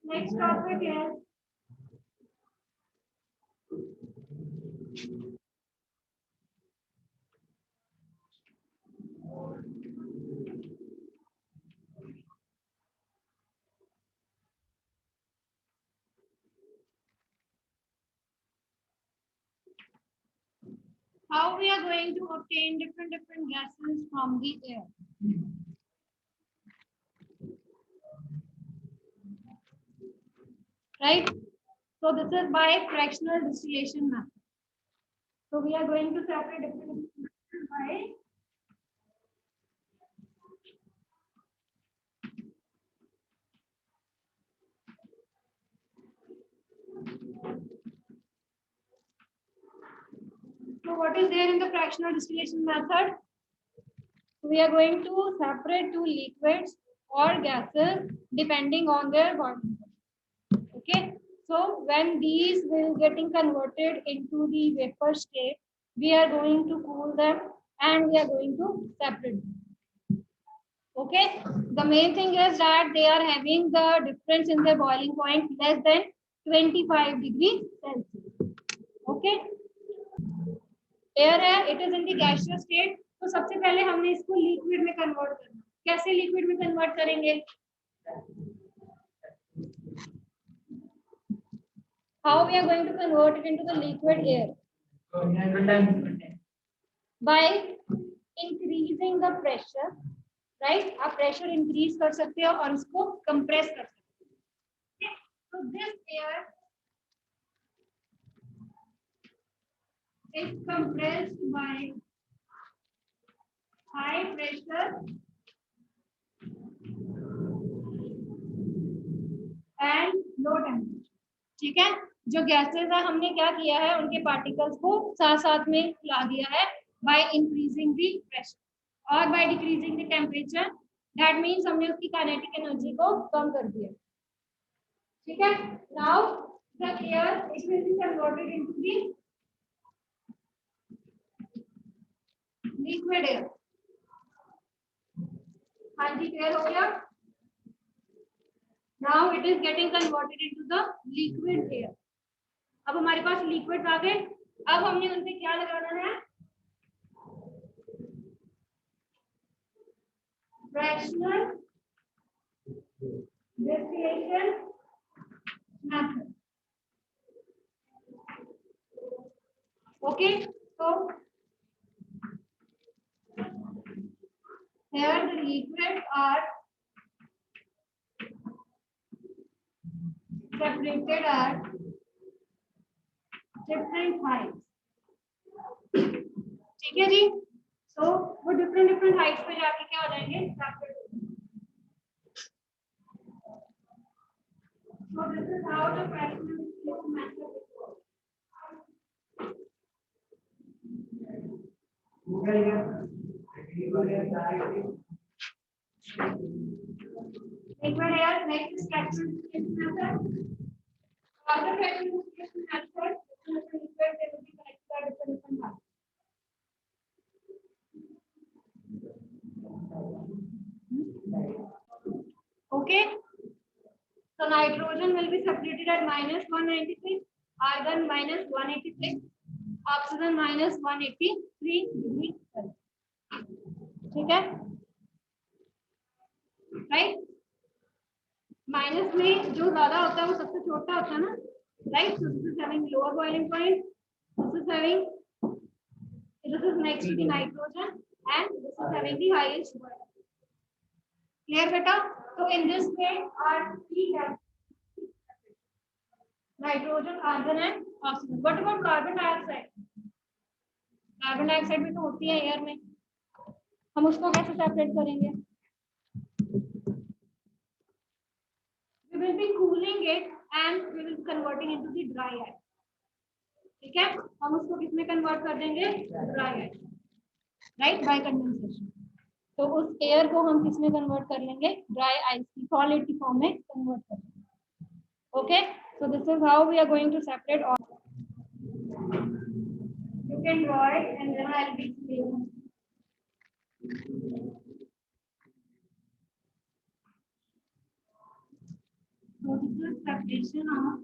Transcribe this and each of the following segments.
Next topic is how we are going to obtain different gases from the air. Right? So this is by fractional distillation method. So we are going to separate different by so what is there in the fractional distillation method? We are going to separate two liquids or gases depending on their boiling point. Okay. So when these will getting converted into the vapor state, we are going to cool them and we are going to separate them. Okay. The main thing is that they are having the difference in their boiling point less than 25 degrees Celsius. Okay. Air है, it is in the gaseous state. तो सबसे पहले हमने इसको liquid में convert करना. कैसे liquid में कन्वर्ट करेंगे? How we are going to convert it into the liquid air? By increasing the pressure, right? आप pressure increase कर सकते हो और इसको compress कर सकते हो. Okay? So this air is compressed by high pressure and low temperature. ठीक है. जो गैसेस है हमने क्या किया है, उनके पार्टिकल्स को साथ साथ में ला दिया है बाय इंक्रीजिंग द प्रेशर और by decreasing the temperature. That means हमने उसकी काइनेटिक एनर्जी को कम कर दिया. ठीक है. Now the air it will be converted into the liquid air. हाँ जी, क्लियर हो गया. Now it is getting converted into the liquid air. अब हमारे पास लिक्विड आ गए. अब हमने उन पे क्या लगाना है? Fractional distillation method. Okay. So here the liquids are separated at different heights. ठीक है जी. So वो different heights पे जाके क्या हो जाएंगे? Separate. So this is how the fractional distillation method works. Liquid air, next is fractional distillation method. After fractional distillation method, different liquids they will be connected at different heights. Okay. So nitrogen will be separated at -196, argon -186, oxygen -183 degrees Celsius. ठीक है. Right. Minus में जो ज्यादा होता है वो सबसे छोटा होता है ना. Right. So this is having lower boiling point. This is next to the nitrogen and this is having the highest boiling. Clear beta? So in this way are three gases: nitrogen, argon and oxygen. What about carbon dioxide? Carbon dioxide भी तो होती है air में. हम उसको कैसे separate करेंगे? We will be cooling it and we will be converting into the dry air. ठीक है. हम उसको किस में कन्वर्ट कर देंगे? Dry air. Right. Bye condensation. तो उस एयर को हम किस में कन्वर्ट कर लेंगे? ड्राई आइस की सॉलिड की फॉर्म में कन्वर्ट कर लेंगे. Okay. So this is how we are going to separate all. You can draw it and then I'll be explaining. So this is separation of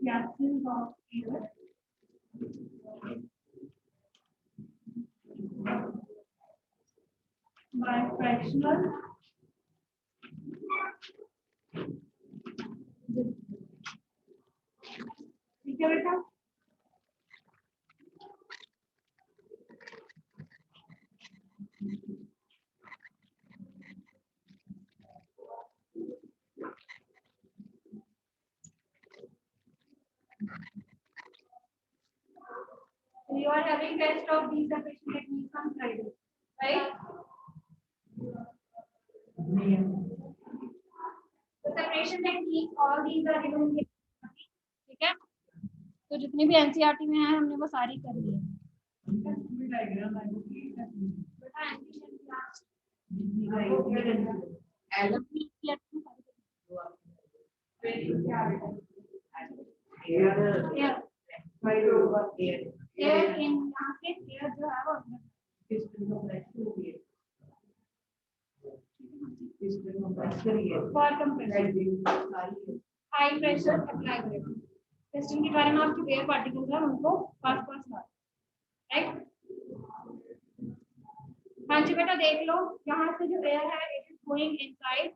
gases of air by fractional ठीक है बेटा you are having test of these separation techniques on Friday, right? The separation technique, all these are given in the ठीक है तो जितनी भी NCERT में है हमने वो सारी कर ली है हाई प्रेशर अप्लाई करेगा सिस्टम के बारे में आपके एयर पार्टिकल्स हैं उनको पास पास ला राइट हाँ जी बेटा देख लो यहाँ से जो एयर है it is going inside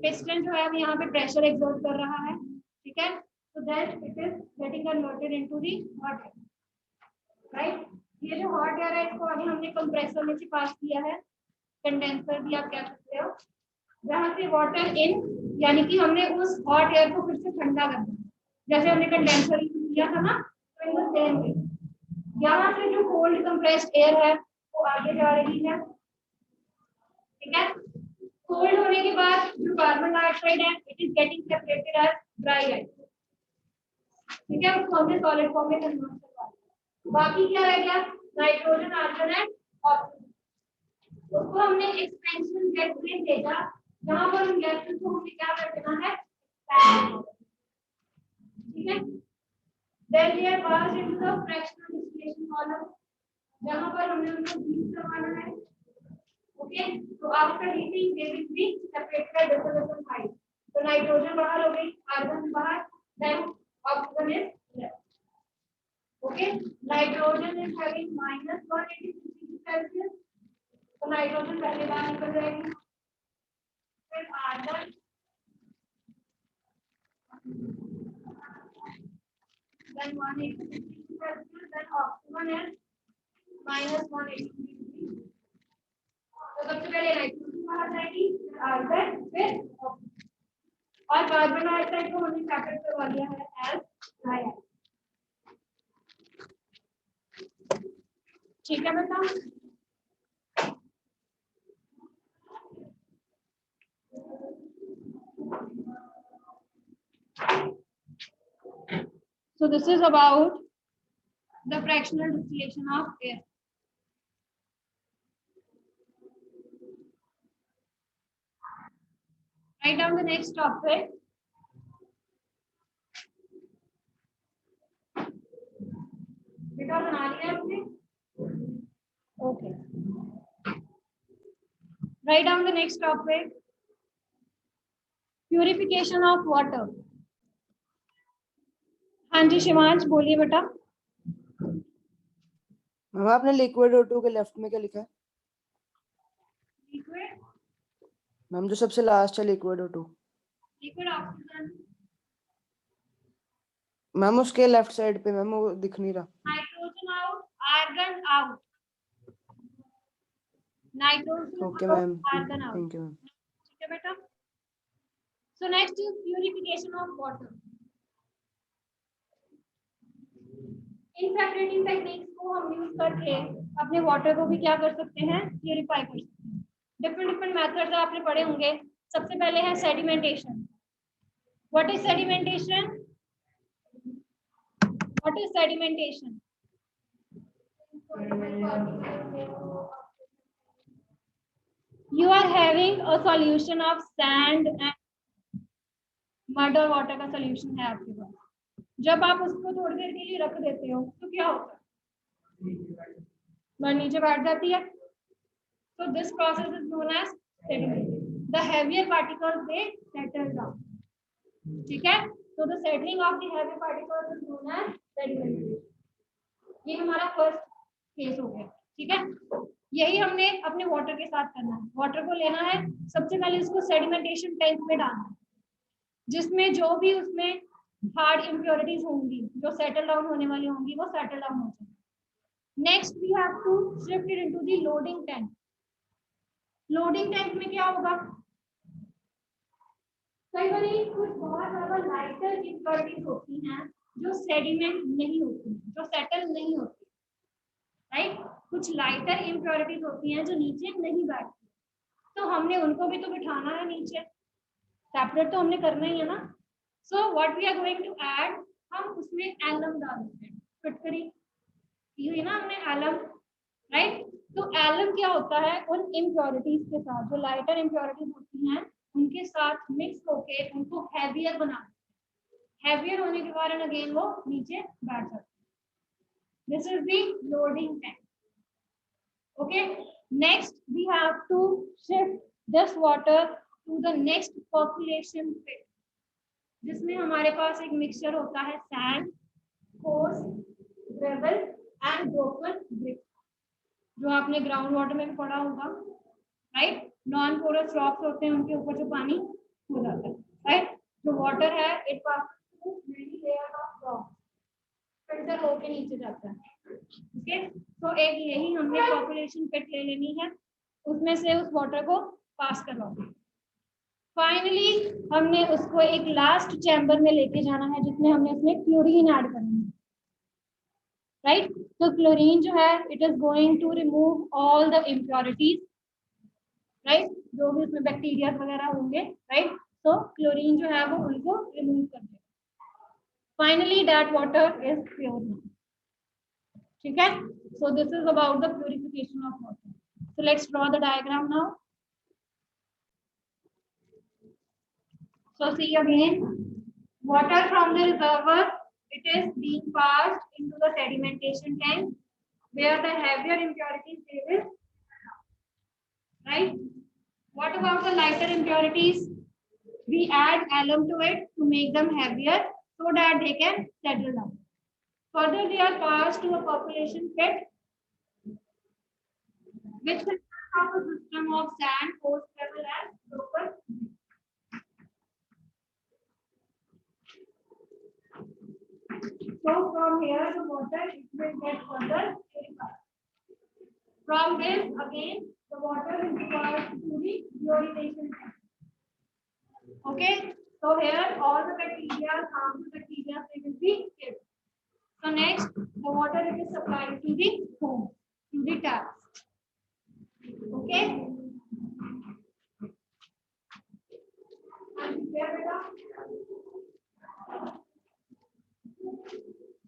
piston जो है यहाँ पे प्रेशर एक्सर्ट कर रहा है ठीक है so that it is getting converted into the hot air right ये जो hot air है इसको अभी हमने कंप्रेसर में से पास किया है कंडेंसर भी आप कह सकते हो जहाँ से वाटर इन यानी कि हमने उस हॉट एयर को फिर से ठंडा कर दिया जैसे हमने कंडेंसर किया था ना तो इन द सेम वे यहाँ से जो कोल्ड कंप्रेस्ड एयर है वो आगे जा रही है ठीक है कोल्ड होने के बाद जो कार्बन डाइऑक्साइड है it is getting separated as dry ice ठीक है उसको हमने सॉलिड फॉर्म में कन्वर्ट करवा दिया बाकी क्या रह गया नाइट्रोजन आर्गन एंड ऑक्सीजन उसको हमने एक्सपेंशन गैस में भेजा जहां पर उन गैसेस को हमें क्या कर देना है ठीक है then they are passed into the fractional distillation column जहां पर हमने उनको हीट करवाना है ओके तो after heating they will be separated different side तो नाइट्रोजन बाहर हो गई कार्बन बाहर then oxygen is left okay nitrogen is having -180 degree Celsius तो नाइट्रोजन पहले बाहर निकल जाएगी फिर argon then 180 degree Celsius then oxygen is -180 degree तो सबसे पहले नाइट्रोजन बाहर जाएगी फिर आर्गन फिर ऑक्सीजन और कार्बन डाइऑक्साइड को हमने सेपरेट करवा दिया है एज ड्राई आइस ठीक है बेटा So this is about the fractional distillation of air. Write down the next topic. बेटा बना लिया आपने? Okay. Write down the next topic. Purification of water. हाँ जी शिवांश बोलिए बेटा मैम आपने लिक्विड O2 के लेफ्ट में क्या लिखा है लिक्विड मैम जो सबसे लास्ट है liquid O2 liquid oxygen ma'am उसके लेफ्ट साइड पे मैम वो दिख नहीं रहा nitrogen out argon out nitrogen okay ma'am argon out thank you ma'am ठीक है बेटा so next is purification of water in separating techniques को हम यूज करके अपने वाटर को भी क्या कर सकते हैं प्यूरिफाई कर सकते हैं डिफरेंट डिफरेंट मेथड्स आपने पढ़े होंगे सबसे पहले है sedimentation what is sedimentation what is sedimentation you are having a solution of sand and mud और water का solution है आपके पास जब आप उसको थोड़ी देर के लिए रख देते हो तो क्या होता है मड नीचे बैठ जाती है so this process is known as sedimentation the heavier particles they settle down. ठीक है, so the settling of the heavy particles is known as sedimentation. ये हमारा फर्स्ट केस हो गया. ठीक है, यही हमने अपने वाटर के साथ करना है. वाटर को लेना है, सबसे पहले इसको सेडिमेंटेशन टैंक में डालना है, जिसमें जो भी उसमें हार्ड इम्प्योरिटीज होंगी, जो सेटल डाउन होने वाली होंगी, वो सेटल डाउन हो जाए. Next we have to shift it into the loading tank. Loading tank में क्या होगा, कई बार कुछ बहुत ज्यादा लाइटर इम्प्योरिटीज होती हैं जो सेडिमेंट नहीं होती, जो सेटल नहीं होती, राइट. कुछ लाइटर इम्प्योरिटीज होती हैं जो नीचे नहीं बैठती, तो हमने उनको भी तो बिठाना है नीचे, सेपरेट तो हमने करना ही है ना. So what we are going to add, हम उसमें एलम डाल देते हैं. फिटकरी की हुई ना हमने एलम, राइट. तो एलम क्या होता है, उन इम्प्योरिटीज के साथ, जो लाइटर इम्प्योरिटीज होती हैं उनके साथ मिक्स होके उनको हैवियर बना देते हैं. हैवियर होने के कारण अगेन वो नीचे बैठ जाते हैं. This is the loading tank. Okay, next we have to shift this water to the next percolation pit, जिसमें हमारे पास एक मिक्सचर होता है sand, coarse, gravel and broken brick, जो आपने ग्राउंड वाटर में भी पढ़ा होगा, राइट. नॉन पोरस रॉक्स होते हैं, उनके ऊपर जो पानी हो जाता है, राइट. जो वाटर है it pass through many layers of rock, filter होके नीचे जाता है. ओके, तो एक यही हमने पॉपुलेशन पिट ले लेनी है, उसमें से उस वाटर को पास करवाना. फाइनली हमने उसको एक लास्ट चैम्बर में लेके जाना है, जिसमें हमने उसमें क्लोरीन ऐड करना है, राइट. तो क्लोरीन जो है it is going to remove all the impurities, right, जो भी उसमें बैक्टीरिया वगैरह होंगे, राइट. तो क्लोरीन जो है वो उनको रिमूव कर देगा. Finally that water is pure now. ठीक है, so this is about the purification of water. So let's draw the diagram now. So see again, water from the reservoir, it is being passed into the sedimentation tank where the heavier impurities they will, right. What about the lighter impurities? We add alum to it to make them heavier so that they can settle down. Further, they are passed to a percolation pit, which consists of a system of sand, coarse gravel, and broken brick. So from here, the water it will get further purified. From this, again, the water will be passed to the purification tank. Okay, so here all the bacteria, harmful bacteria, they will be killed. So next, the water it is supplied to the home, to the taps. Okay.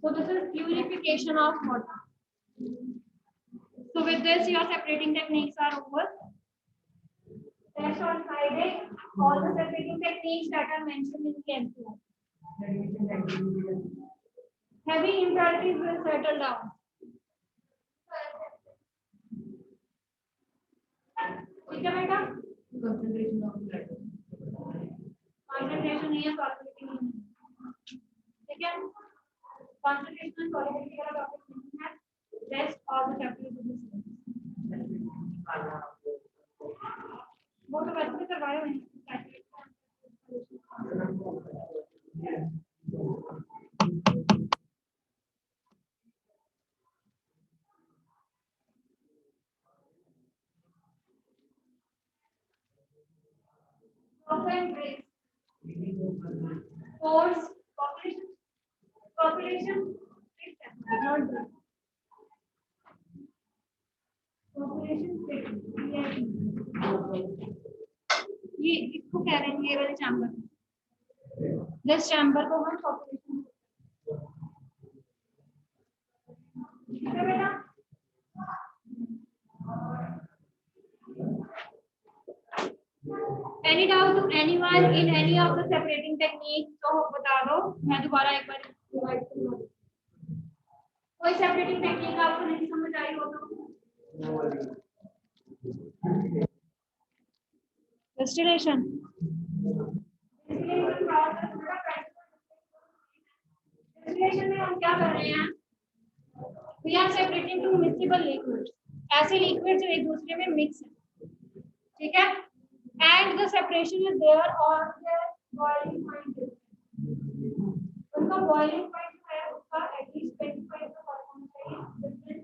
So this is purification of water. So with this, your separating techniques are over. Test on Friday, all the separating techniques that are mentioned in the NCERT. Heavy impurities will settle down. ठीक है बेटा, concentration नहीं है, solubility नहीं है. ठीक है, concentration solubility वाला टॉपिक नहीं है. Rest all the chapters of this वो तो वैसे भी करवाए हुए हैं. Force, population, ये इसको कह रहे हैं, ये वाले चैम्बर, दिस चैम्बर को हम पॉपुलेशन. ठीक है बेटा. Any doubt to anyone in any of the separating techniques? तो बता दो, मैं दोबारा एक बार रिवाइज करूँगा. कोई सेपरेटिंग टेक्निक आपको नहीं समझ आई हो तो डिस्टिलेशन में हम क्या कर रहे हैं? We are separating two miscible liquids. ऐसे liquids जो एक दूसरे में mix है, ठीक है? And the separation is there on the boiling point. उनका boiling point जो है उसका at least 25 का फर्क होना चाहिए.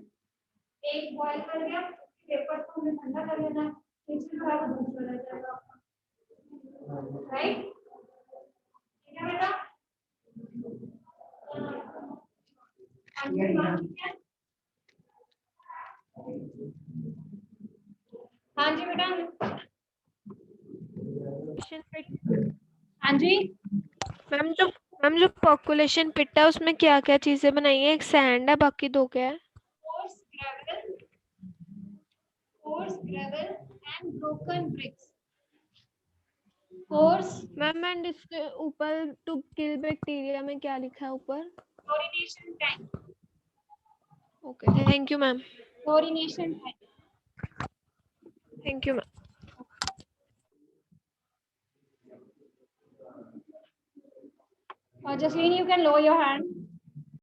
एक boil कर दिया, पेपर को हमने ठंडा कर लेना, नीचे जो है वो दूसरा रह जाएगा, right? ठीक है बेटा? हाँ जी बेटा. हाँ जी मैम जो पॉपुलेशन पिट है उसमें क्या क्या चीजें बनाई है? एक सैंड है, बाकी दो क्या है? coarse gravel and broken bricks. coarse ma'am and इसके ऊपर टू किल बैक्टीरिया में क्या लिखा है ऊपर? chlorination tank. Okay, thank you ma'am. chlorination tank. Thank you ma'am. Jasleen, you can lower your hand.